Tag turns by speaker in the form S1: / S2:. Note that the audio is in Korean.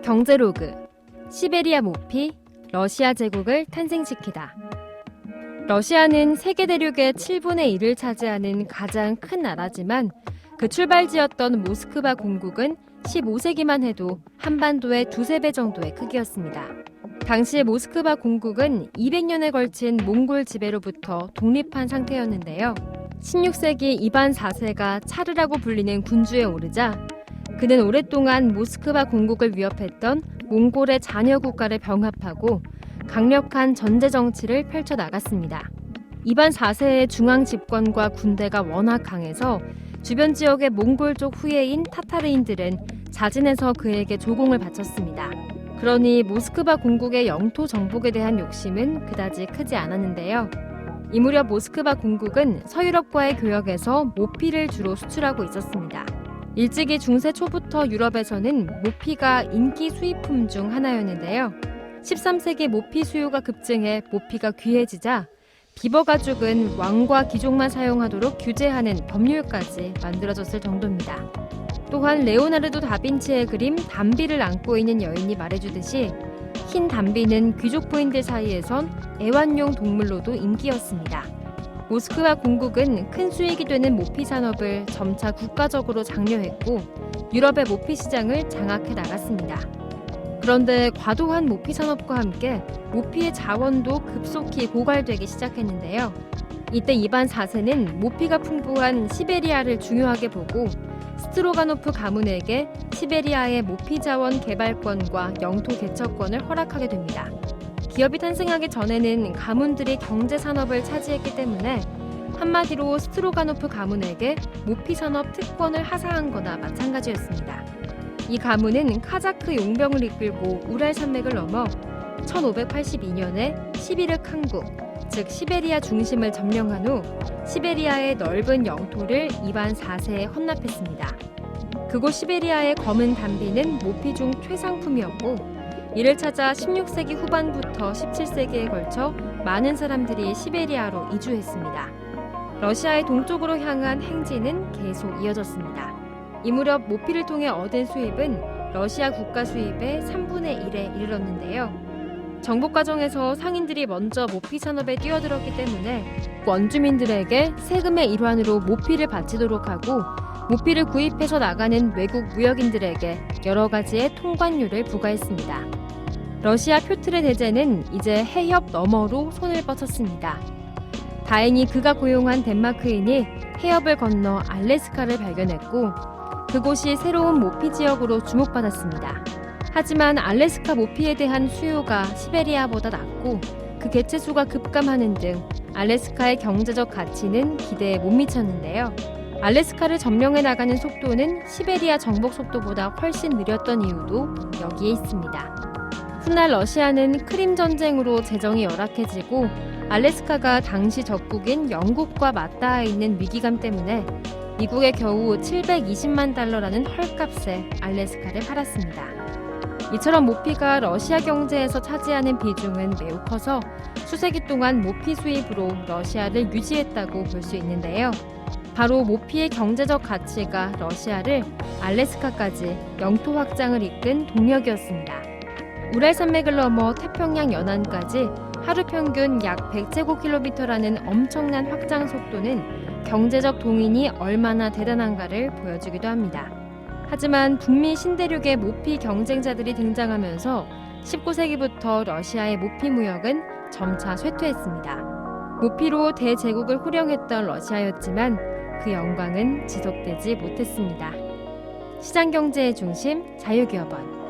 S1: 경제로그, 시베리아 모피, 러시아 제국을 탄생시키다. 러시아는 세계 대륙의 7분의 1을 차지하는 가장 큰 나라지만 그 출발지였던 모스크바 공국은 15세기만 해도 한반도의 두세 배 정도의 크기였습니다. 당시 모스크바 공국은 200년에 걸친 몽골 지배로부터 독립한 상태였는데요. 16세기 이반 4세가 차르라고 불리는 군주에 오르자 그는 오랫동안 모스크바 공국을 위협했던 몽골의 자녀 국가를 병합하고 강력한 전제 정치를 펼쳐나갔습니다. 이반 4세의 중앙 집권과 군대가 워낙 강해서 주변 지역의 몽골족 후예인 타타르인들은 자진해서 그에게 조공을 바쳤습니다. 그러니 모스크바 공국의 영토 정복에 대한 욕심은 그다지 크지 않았는데요. 이 무렵 모스크바 공국은 서유럽과의 교역에서 모피를 주로 수출하고 있었습니다. 일찍이 중세 초부터 유럽에서는 모피가 인기 수입품 중 하나였는데요. 13세기 모피 수요가 급증해 모피가 귀해지자 비버 가죽은 왕과 귀족만 사용하도록 규제하는 법률까지 만들어졌을 정도입니다. 또한 레오나르도 다빈치의 그림 담비를 안고 있는 여인이 말해주듯이 흰 담비는 귀족 부인들 사이에선 애완용 동물로도 인기였습니다. 모스크바 공국은 큰 수익이 되는 모피 산업을 점차 국가적으로 장려했고 유럽의 모피 시장을 장악해 나갔습니다. 그런데 과도한 모피 산업과 함께 모피의 자원도 급속히 고갈되기 시작했는데요. 이때 이반 4세는 모피가 풍부한 시베리아를 중요하게 보고 스트로가노프 가문에게 시베리아의 모피 자원 개발권과 영토 개척권을 허락하게 됩니다. 기업이 탄생하기 전에는 가문들이 경제 산업을 차지했기 때문에 한마디로 스트로가노프 가문에게 모피 산업 특권을 하사한 거나 마찬가지였습니다. 이 가문은 카자크 용병을 이끌고 우랄 산맥을 넘어 1582년에 시비르 항국, 즉 시베리아 중심을 점령한 후 시베리아의 넓은 영토를 이반 4세에 헌납했습니다. 그곳 시베리아의 검은 담비는 모피 중 최상품이었고 이를 찾아 16세기 후반부터 17세기에 걸쳐 많은 사람들이 시베리아로 이주했습니다. 러시아의 동쪽으로 향한 행진은 계속 이어졌습니다. 이 무렵 모피를 통해 얻은 수입은 러시아 국가 수입의 3분의 1에 이르렀는데요. 정복 과정에서 상인들이 먼저 모피 산업에 뛰어들었기 때문에 원주민들에게 세금의 일환으로 모피를 바치도록 하고 모피를 구입해서 나가는 외국 무역인들에게 여러 가지의 통관료를 부과했습니다. 러시아 표틀의 대제는 이제 해협 너머로 손을 뻗쳤습니다. 다행히 그가 고용한 덴마크인이 해협을 건너 알래스카를 발견했고 그곳이 새로운 모피 지역으로 주목받았습니다. 하지만 알래스카 모피에 대한 수요가 시베리아보다 낮고 그 개체수가 급감하는 등 알래스카의 경제적 가치는 기대에 못 미쳤는데요. 알래스카를 점령해 나가는 속도는 시베리아 정복 속도보다 훨씬 느렸던 이유도 여기에 있습니다. 훗날 러시아는 크림 전쟁으로 재정이 열악해지고 알래스카가 당시 적국인 영국과 맞닿아 있는 위기감 때문에 미국에 겨우 720만 달러라는 헐값에 알래스카를 팔았습니다. 이처럼 모피가 러시아 경제에서 차지하는 비중은 매우 커서 수세기 동안 모피 수입으로 러시아를 유지했다고 볼 수 있는데요. 바로 모피의 경제적 가치가 러시아를 알래스카까지 영토 확장을 이끈 동력이었습니다. 우랄 산맥을 넘어 태평양 연안까지 하루 평균 약 100제곱킬로미터라는 엄청난 확장 속도는 경제적 동인이 얼마나 대단한가를 보여주기도 합니다. 하지만 북미 신대륙의 모피 경쟁자들이 등장하면서 19세기부터 러시아의 모피 무역은 점차 쇠퇴했습니다. 모피로 대제국을 호령했던 러시아였지만 그 영광은 지속되지 못했습니다. 시장경제의 중심 자유기업원